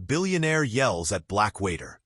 Billionaire yells at black waiter.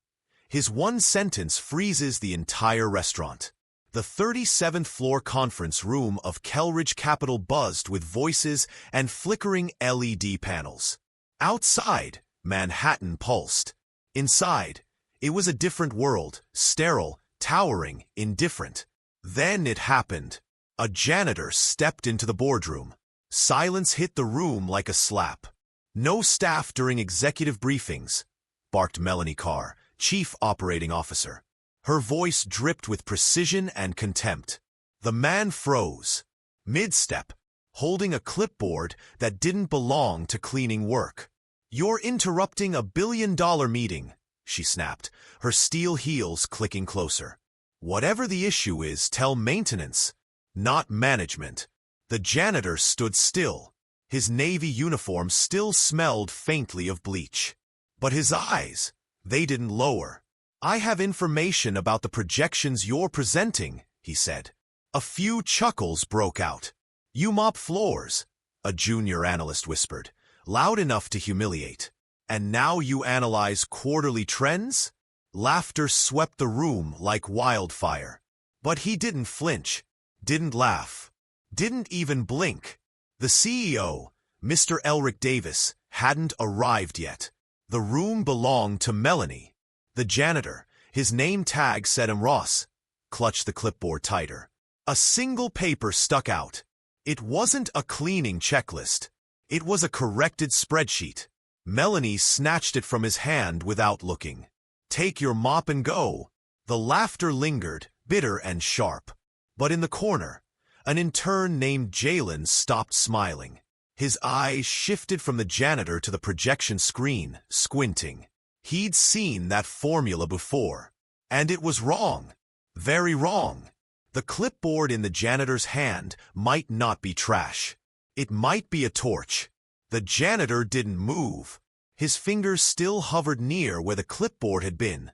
His one sentence freezes the entire restaurant. The 37th floor conference room of Kelridge Capital buzzed with voices and flickering LED panels. Outside, Manhattan pulsed. Inside, it was a different world, sterile, towering, indifferent. Then it happened. A janitor stepped into the boardroom. Silence hit the room like a slap. "No staff during executive briefings," barked Melanie Carr, Chief Operating Officer. Her voice dripped with precision and contempt. The man froze, mid-step, holding a clipboard that didn't belong to cleaning work. "You're interrupting a billion-dollar meeting," she snapped, her steel heels clicking closer. "Whatever the issue is, tell maintenance, not management." The janitor stood still. His navy uniform still smelled faintly of bleach. But his eyes, they didn't lower. "I have information about the projections you're presenting," he said. A few chuckles broke out. "You mop floors," a junior analyst whispered, loud enough to humiliate. "And now you analyze quarterly trends?" Laughter swept the room like wildfire. But he didn't flinch, didn't laugh, didn't even blink. The CEO, Mr. Elric Davis, hadn't arrived yet. The room belonged to Melanie. The janitor, his name tag said Ross, clutched the clipboard tighter. A single paper stuck out. It wasn't a cleaning checklist. It was a corrected spreadsheet. Melanie snatched it from his hand without looking. "Take your mop and go." The laughter lingered, bitter and sharp. But in the corner, an intern named Jalen stopped smiling. His eyes shifted from the janitor to the projection screen, squinting. He'd seen that formula before. And it was wrong. Very wrong. The clipboard in the janitor's hand might not be trash. It might be a torch. The janitor didn't move. His fingers still hovered near where the clipboard had been,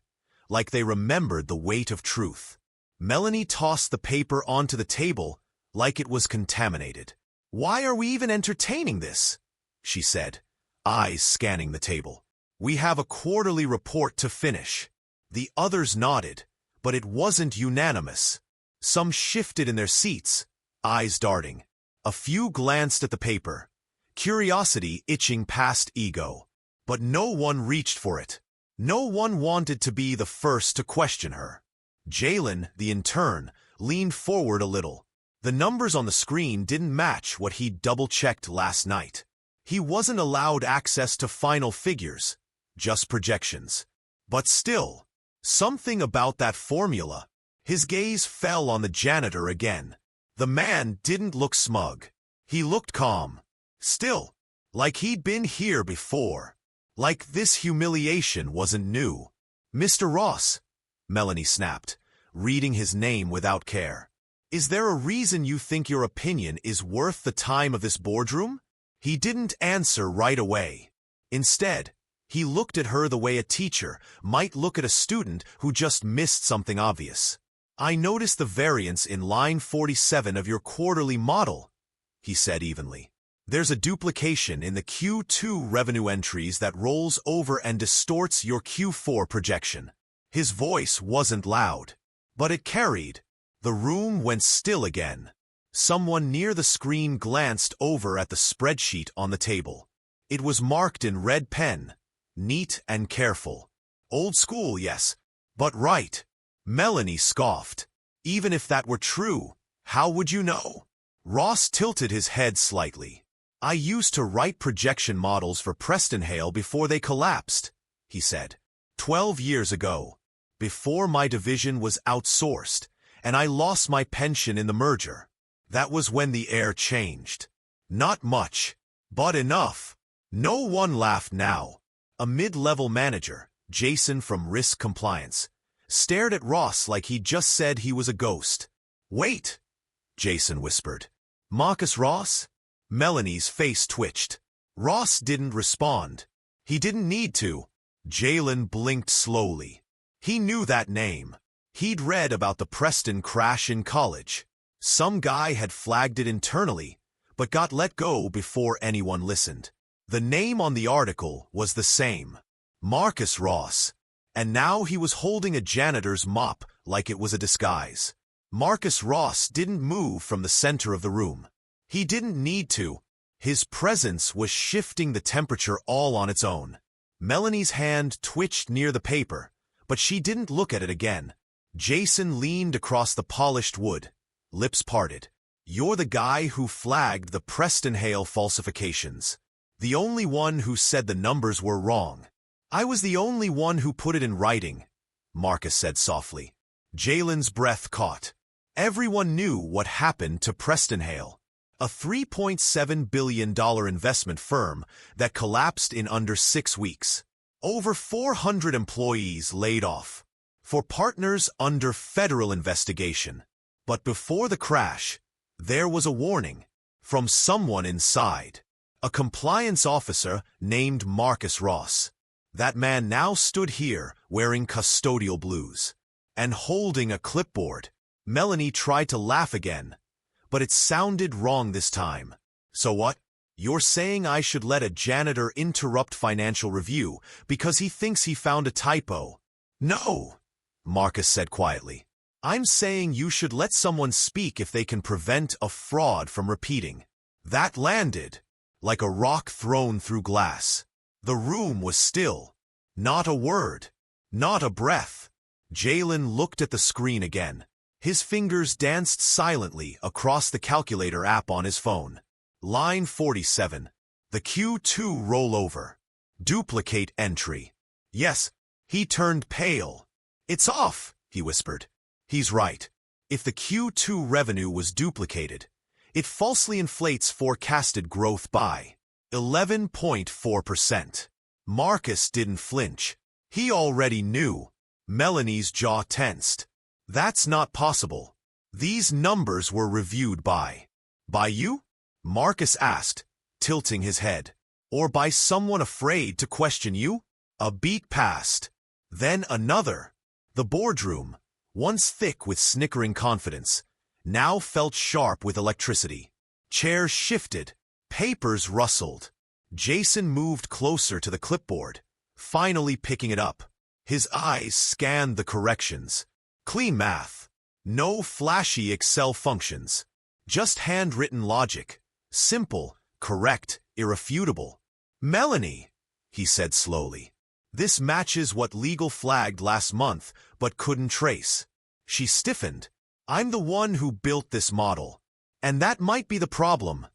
like they remembered the weight of truth. Melanie tossed the paper onto the table like it was contaminated. "Why are we even entertaining this?" she said, eyes scanning the table. "We have a quarterly report to finish." The others nodded, but it wasn't unanimous. Some shifted in their seats, eyes darting. A few glanced at the paper, curiosity itching past ego. But no one reached for it. No one wanted to be the first to question her. Jalen, the intern, leaned forward a little. The numbers on the screen didn't match what he'd double-checked last night. He wasn't allowed access to final figures, just projections. But still, something about that formula. His gaze fell on the janitor again. The man didn't look smug. He looked calm. Still, like he'd been here before. Like this humiliation wasn't new. "Mr. Ross," Melanie snapped, reading his name without care. "Is there a reason you think your opinion is worth the time of this boardroom?" He didn't answer right away. Instead, he looked at her the way a teacher might look at a student who just missed something obvious. "I noticed the variance in line 47 of your quarterly model," he said evenly. "There's a duplication in the Q2 revenue entries that rolls over and distorts your Q4 projection." His voice wasn't loud, but it carried. The room went still again. Someone near the screen glanced over at the spreadsheet on the table. It was marked in red pen, neat and careful. Old school, yes, but right. Melanie scoffed. "Even if that were true, how would you know?" Ross tilted his head slightly. "I used to write projection models for Preston Hale before they collapsed," he said. 12 years ago, before my division was outsourced, and I lost my pension in the merger. That was when the air changed. Not much, but enough." No one laughed now. A mid-level manager, Jason from Risk Compliance, stared at Ross like he'd just said he was a ghost. "Wait," Jason whispered. "Marcus Ross?" Melanie's face twitched. Ross didn't respond. He didn't need to. Jalen blinked slowly. He knew that name. He'd read about the Preston crash in college. Some guy had flagged it internally, but got let go before anyone listened. The name on the article was the same. Marcus Ross. And now he was holding a janitor's mop like it was a disguise. Marcus Ross didn't move from the center of the room. He didn't need to. His presence was shifting the temperature all on its own. Melanie's hand twitched near the paper, but she didn't look at it again. Jason leaned across the polished wood, lips parted. "You're the guy who flagged the Preston Hale falsifications. The only one who said the numbers were wrong." "I was the only one who put it in writing," Marcus said softly. Jalen's breath caught. Everyone knew what happened to Preston Hale, a $3.7 billion investment firm that collapsed in under 6 weeks. Over 400 employees laid off. For partners under federal investigation. But before the crash, there was a warning from someone inside. A compliance officer named Marcus Ross. That man now stood here wearing custodial blues and holding a clipboard. Melanie tried to laugh again, but it sounded wrong this time. "So what? You're saying I should let a janitor interrupt financial review because he thinks he found a typo?" "No," Marcus said quietly. "I'm saying you should let someone speak if they can prevent a fraud from repeating." That landed like a rock thrown through glass. The room was still. Not a word. Not a breath. Jalen looked at the screen again. His fingers danced silently across the calculator app on his phone. Line 47. The Q2 rollover. Duplicate entry. Yes, he turned pale. "It's off," he whispered. "He's right. If the Q2 revenue was duplicated, it falsely inflates forecasted growth by 11.4%. Marcus didn't flinch. He already knew. Melanie's jaw tensed. "That's not possible. These numbers were reviewed by you?" Marcus asked, tilting his head. "Or by someone afraid to question you?" A beat passed. Then another. The boardroom, once thick with snickering confidence, now felt sharp with electricity. Chairs shifted. Papers rustled. Jason moved closer to the clipboard, finally picking it up. His eyes scanned the corrections. Clean math. No flashy Excel functions. Just handwritten logic. Simple, correct, irrefutable. "Melanie," he said slowly. "This matches what legal flagged last month but couldn't trace." She stiffened. "I'm the one who built this model. And that might be the problem,"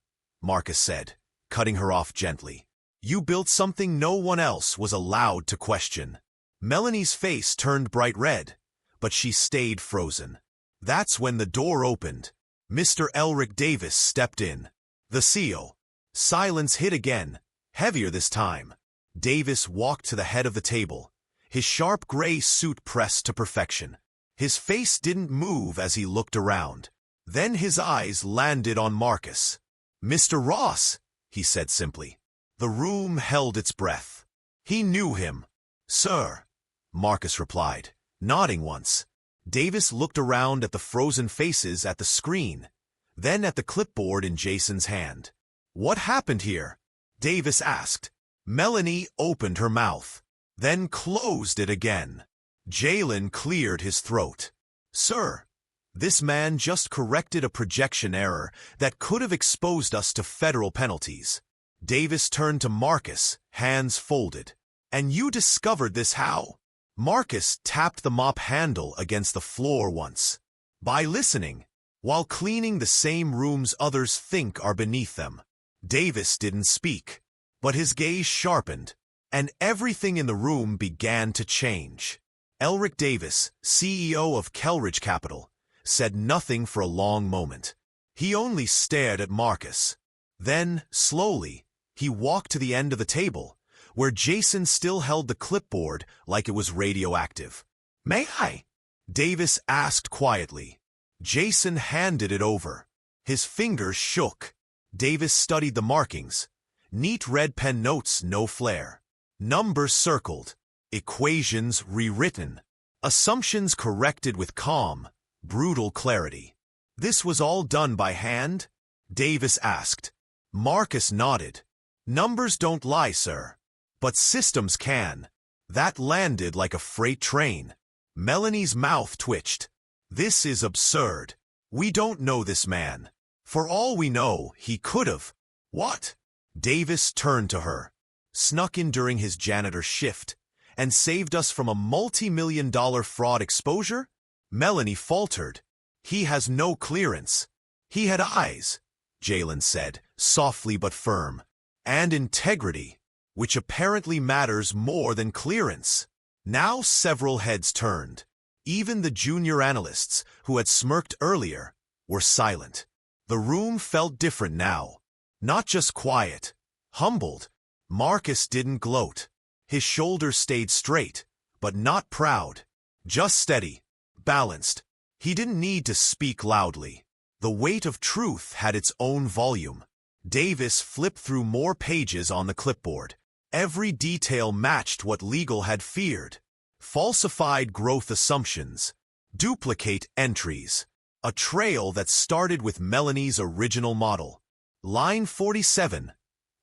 Marcus said, cutting her off gently. "You built something no one else was allowed to question." Melanie's face turned bright red, but she stayed frozen. That's when the door opened. Mr. Elric Davis stepped in. The CEO. Silence hit again, heavier this time. Davis walked to the head of the table, his sharp gray suit pressed to perfection. His face didn't move as he looked around. Then his eyes landed on Marcus. "Mr. Ross," he said simply. The room held its breath. He knew him. "Sir," Marcus replied, nodding once. Davis looked around at the frozen faces at the screen, then at the clipboard in Jason's hand. "What happened here?" Davis asked. Melanie opened her mouth, then closed it again. Jalen cleared his throat. "Sir, this man just corrected a projection error that could have exposed us to federal penalties." Davis turned to Marcus, hands folded. "And you discovered this how?" Marcus tapped the mop handle against the floor once. "By listening, while cleaning the same rooms others think are beneath them." Davis didn't speak, but his gaze sharpened, and everything in the room began to change. Elric Davis, CEO of Kelridge Capital, said nothing for a long moment. He only stared at Marcus. Then, slowly, he walked to the end of the table, where Jason still held the clipboard like it was radioactive. "May I?" Davis asked quietly. Jason handed it over. His fingers shook. Davis studied the markings. Neat red pen notes, no flair. Numbers circled. Equations rewritten. Assumptions corrected with calm, brutal clarity. "This was all done by hand?" Davis asked. Marcus nodded. "Numbers don't lie, sir. But systems can. That landed like a freight train. Melanie's mouth twitched. This is absurd. We don't know this man. For all we know, he could've. What? Davis turned to her, snuck in during his janitor shift, and saved us from a multi-million-dollar fraud exposure? Melanie faltered. He has no clearance. He had eyes, Jalen said, softly but firm, and integrity, which apparently matters more than clearance. Now several heads turned. Even the junior analysts, who had smirked earlier, were silent. The room felt different now. Not just quiet, humbled. Marcus didn't gloat. His shoulders stayed straight, but not proud. Just steady, balanced. He didn't need to speak loudly. The weight of truth had its own volume. Davis flipped through more pages on the clipboard. Every detail matched what legal had feared. Falsified growth assumptions, duplicate entries, a trail that started with Melanie's original model. Line 47,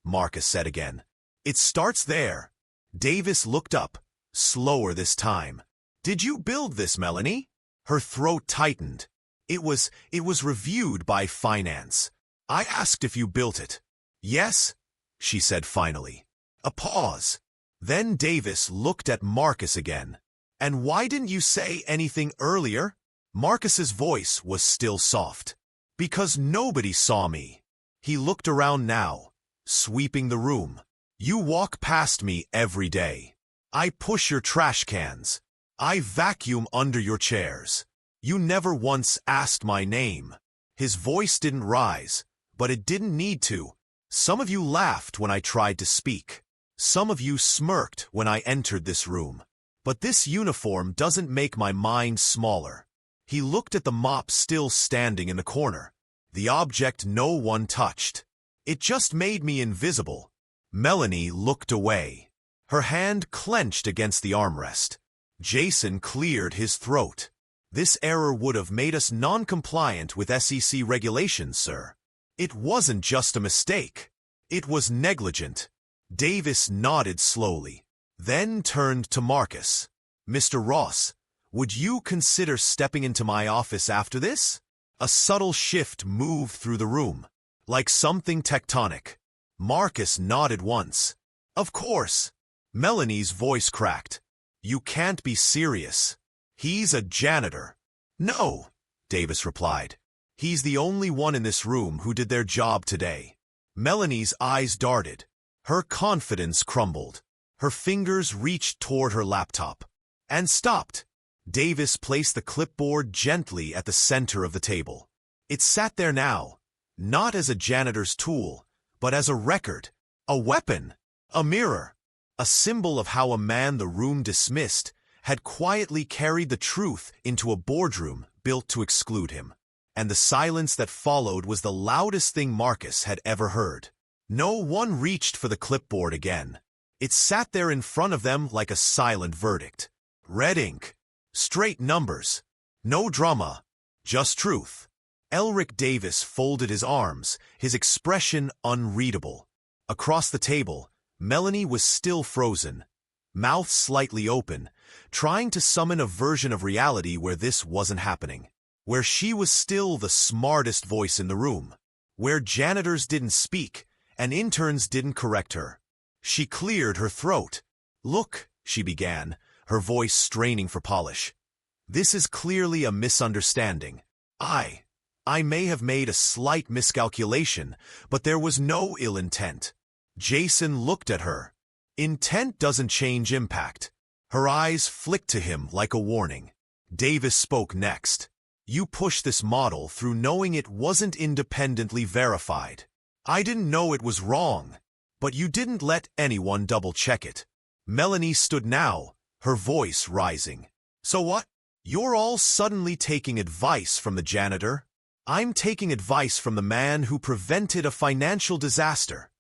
Marcus said again. It starts there. Davis looked up, slower this time. Did you build this, Melanie? Her throat tightened. It was reviewed by finance. I asked if you built it. Yes, she said finally. A pause. Then Davis looked at Marcus again. And why didn't you say anything earlier? Marcus's voice was still soft. Because nobody saw me. He looked around now, sweeping the room. You walk past me every day. I push your trash cans. I vacuum under your chairs. You never once asked my name. His voice didn't rise, but it didn't need to. Some of you laughed when I tried to speak. Some of you smirked when I entered this room. But this uniform doesn't make my mind smaller. He looked at the mop still standing in the corner. The object no one touched. It just made me invisible. Melanie looked away. Her hand clenched against the armrest. Jason cleared his throat. This error would have made us non-compliant with SEC regulations, sir. It wasn't just a mistake. It was negligent. Davis nodded slowly, then turned to Marcus. Mr. Ross, would you consider stepping into my office after this? A subtle shift moved through the room, like something tectonic. Marcus nodded once. Of course. Melanie's voice cracked. You can't be serious. He's a janitor. No, Davis replied. He's the only one in this room who did their job today. Melanie's eyes darted. Her confidence crumbled. Her fingers reached toward her laptop. And stopped. Davis placed the clipboard gently at the center of the table. It sat there now, not as a janitor's tool, but as a record, a weapon, a mirror, a symbol of how a man the room dismissed had quietly carried the truth into a boardroom built to exclude him. And the silence that followed was the loudest thing Marcus had ever heard. No one reached for the clipboard again. It sat there in front of them like a silent verdict. Red ink. Straight numbers. No drama. Just truth. Elric Davis folded his arms, his expression unreadable. Across the table, Melanie was still frozen, mouth slightly open, trying to summon a version of reality where this wasn't happening. Where she was still the smartest voice in the room. Where janitors didn't speak, and interns didn't correct her. She cleared her throat. Look, she began, her voice straining for polish. This is clearly a misunderstanding. I may have made a slight miscalculation, but there was no ill intent. Jason looked at her. Intent doesn't change impact. Her eyes flicked to him like a warning. Davis spoke next. You pushed this model through knowing it wasn't independently verified. I didn't know it was wrong, but you didn't let anyone double-check it. Melanie stood now, her voice rising. So what? You're all suddenly taking advice from the janitor? I'm taking advice from the man who prevented a financial disaster,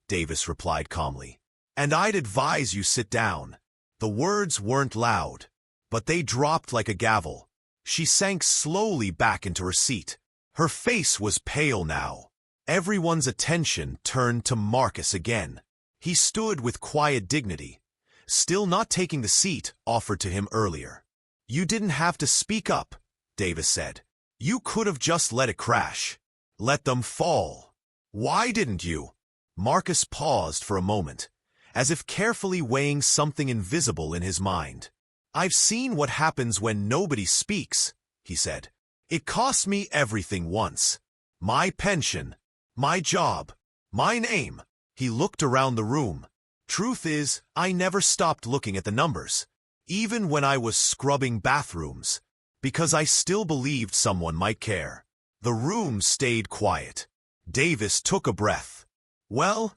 Davis replied calmly. And I'd advise you sit down. The words weren't loud, but they dropped like a gavel. She sank slowly back into her seat. Her face was pale now. Everyone's attention turned to Marcus again. He stood with quiet dignity, still not taking the seat offered to him earlier. "You didn't have to speak up," Davis said. "You could have just let it crash. Let them fall." "Why didn't you?" Marcus paused for a moment, as if carefully weighing something invisible in his mind. "I've seen what happens when nobody speaks," he said. "It cost me everything once. My pension, my job, my name." He looked around the room. "Truth is, I never stopped looking at the numbers, even when I was scrubbing bathrooms, because I still believed someone might care." The room stayed quiet. Davis took a breath. "Well,"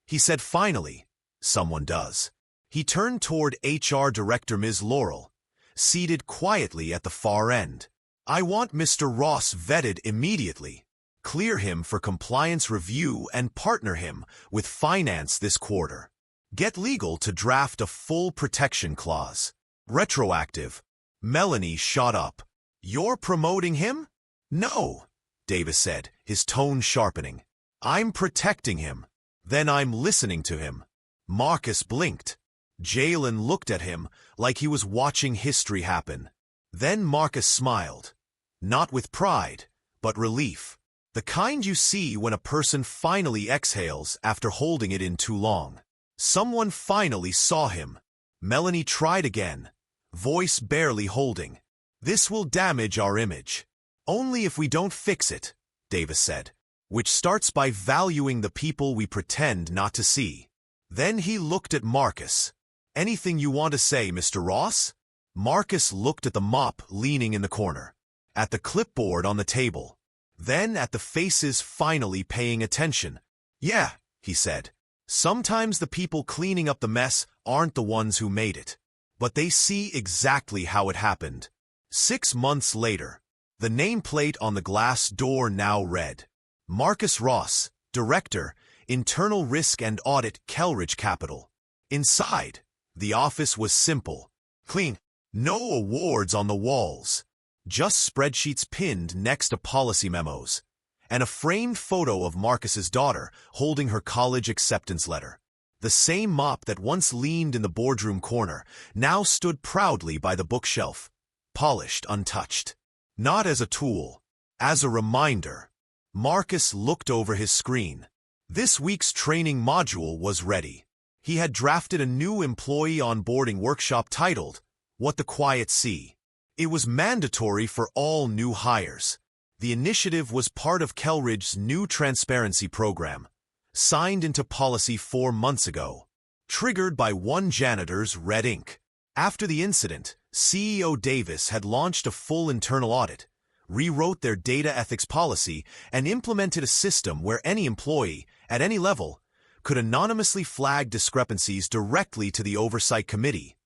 he said finally, "someone does." He turned toward HR Director Ms. Laurel, seated quietly at the far end. "I want Mr. Ross vetted immediately. Clear him for compliance review and partner him with finance this quarter. Get legal to draft a full protection clause. Retroactive." Melanie shot up. "You're promoting him?" "No," Davis said, his tone sharpening. "I'm protecting him. Then I'm listening to him." Marcus blinked. Jalen looked at him like he was watching history happen. Then Marcus smiled, not with pride, but relief. The kind you see when a person finally exhales after holding it in too long. Someone finally saw him. Melanie tried again, voice barely holding. "This will damage our image. Only if we don't fix it," Davis said, "which starts by valuing the people we pretend not to see." Then he looked at Marcus. "Anything you want to say, Mr. Ross?" Marcus looked at the mop leaning in the corner, at the clipboard on the table, then at the faces finally paying attention. "Yeah," he said. "Sometimes the people cleaning up the mess aren't the ones who made it, but they see exactly how it happened." 6 months later, the nameplate on the glass door now read, "Marcus Ross, Director, Internal Risk and Audit, Kellridge Capital." Inside, the office was simple, clean, no awards on the walls, just spreadsheets pinned next to policy memos, and a framed photo of Marcus's daughter holding her college acceptance letter. The same mop that once leaned in the boardroom corner now stood proudly by the bookshelf, polished, untouched. Not as a tool, as a reminder. Marcus looked over his screen. This week's training module was ready. He had drafted a new employee onboarding workshop titled, "What the Quiet See." It was mandatory for all new hires. The initiative was part of Kellridge's new transparency program, signed into policy 4 months ago, triggered by one janitor's red ink. After the incident, CEO Davis had launched a full internal audit, rewrote their data ethics policy, and implemented a system where any employee, at any level, could anonymously flag discrepancies directly to the Oversight Committee,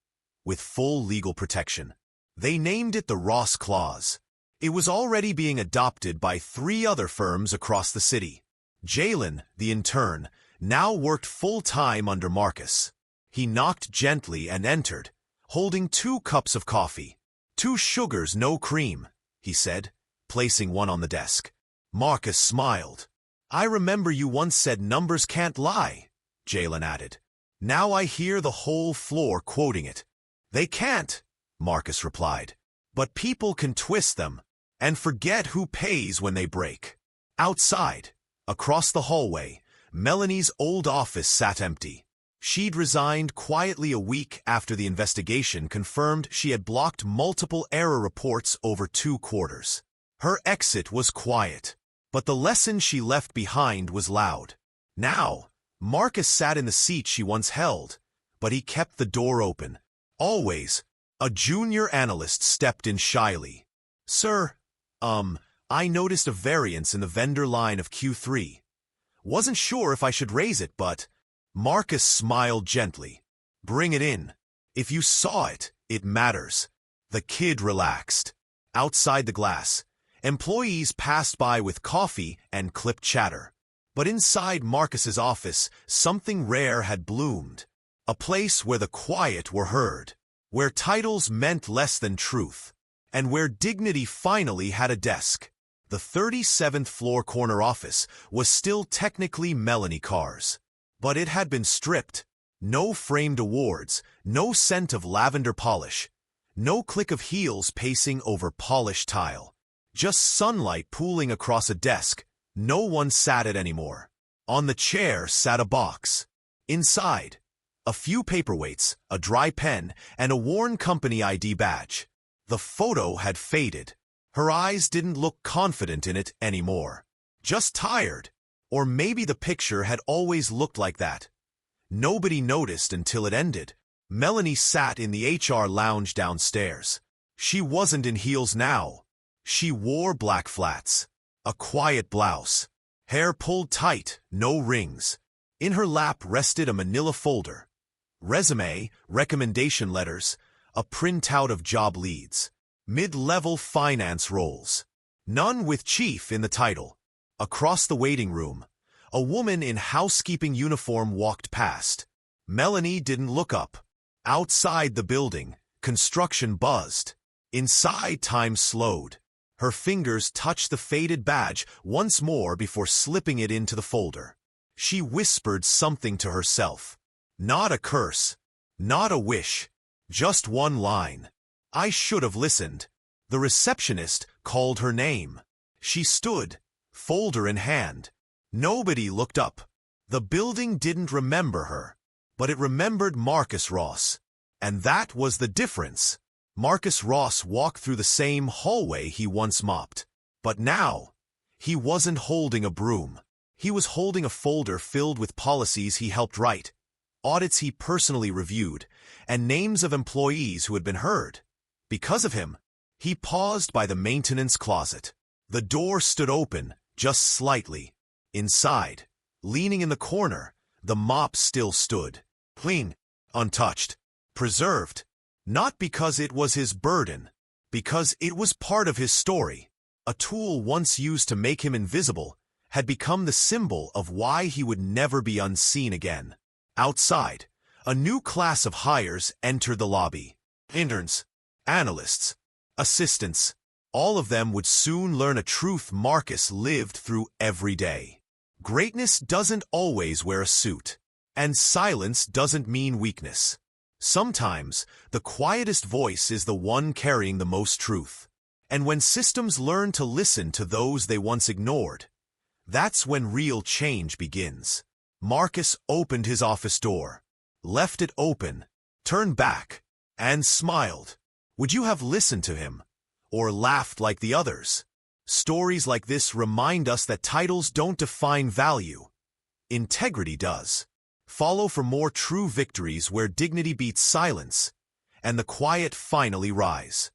with full legal protection. They named it the Ross Clause. It was already being adopted by 3 other firms across the city. Jalen, the intern, now worked full-time under Marcus. He knocked gently and entered, holding 2 cups of coffee. "2 sugars, no cream," he said, placing one on the desk. Marcus smiled. "I remember you once said numbers can't lie," Jalen added. "Now I hear the whole floor quoting it." "They can't," Marcus replied. "But people can twist them and forget who pays when they break." Outside, across the hallway, Melanie's old office sat empty. She'd resigned quietly a week after the investigation confirmed she had blocked multiple error reports over 2 quarters. Her exit was quiet, but the lesson she left behind was loud. Now, Marcus sat in the seat she once held, but he kept the door open. Always, a junior analyst stepped in shyly. "Sir, I noticed a variance in the vendor line of Q3. Wasn't sure if I should raise it, but..." Marcus smiled gently. "Bring it in. If you saw it, it matters." The kid relaxed. Outside the glass, employees passed by with coffee and clipped chatter. But inside Marcus's office, something rare had bloomed. A place where the quiet were heard, where titles meant less than truth, and where dignity finally had a desk. The 37th floor corner office was still technically Melanie Carr's, but it had been stripped. No framed awards, no scent of lavender polish, no click of heels pacing over polished tile. Just sunlight pooling across a desk. No one sat it anymore. On the chair sat a box. Inside, a few paperweights, a dry pen, and a worn company ID badge. The photo had faded. Her eyes didn't look confident in it anymore. Just tired. Or maybe the picture had always looked like that. Nobody noticed until it ended. Melanie sat in the HR lounge downstairs. She wasn't in heels now. She wore black flats, a quiet blouse, hair pulled tight, no rings. In her lap rested a manila folder. Resume, recommendation letters, a printout of job leads. Mid-level finance roles. None with chief in the title. Across the waiting room, a woman in housekeeping uniform walked past. Melanie didn't look up. Outside the building, construction buzzed. Inside, time slowed. Her fingers touched the faded badge once more before slipping it into the folder. She whispered something to herself. Not a curse. Not a wish. Just one line. I should have listened. The receptionist called her name. She stood, folder in hand. Nobody looked up. The building didn't remember her, but it remembered Marcus Ross. And that was the difference. Marcus Ross walked through the same hallway he once mopped. But now, he wasn't holding a broom. He was holding a folder filled with policies he helped write, audits he personally reviewed, and names of employees who had been heard. Because of him, he paused by the maintenance closet. The door stood open, just slightly. Inside, leaning in the corner, the mop still stood, clean, untouched, preserved. Not because it was his burden, because it was part of his story. A tool once used to make him invisible had become the symbol of why he would never be unseen again. Outside, a new class of hires entered the lobby. Interns, analysts, assistants, all of them would soon learn a truth Marcus lived through every day. Greatness doesn't always wear a suit, and silence doesn't mean weakness. Sometimes, the quietest voice is the one carrying the most truth. And when systems learn to listen to those they once ignored, that's when real change begins. Marcus opened his office door, left it open, turned back, and smiled. Would you have listened to him, or laughed like the others? Stories like this remind us that titles don't define value. Integrity does. Follow for more true victories where dignity beats silence, and the quiet finally rise.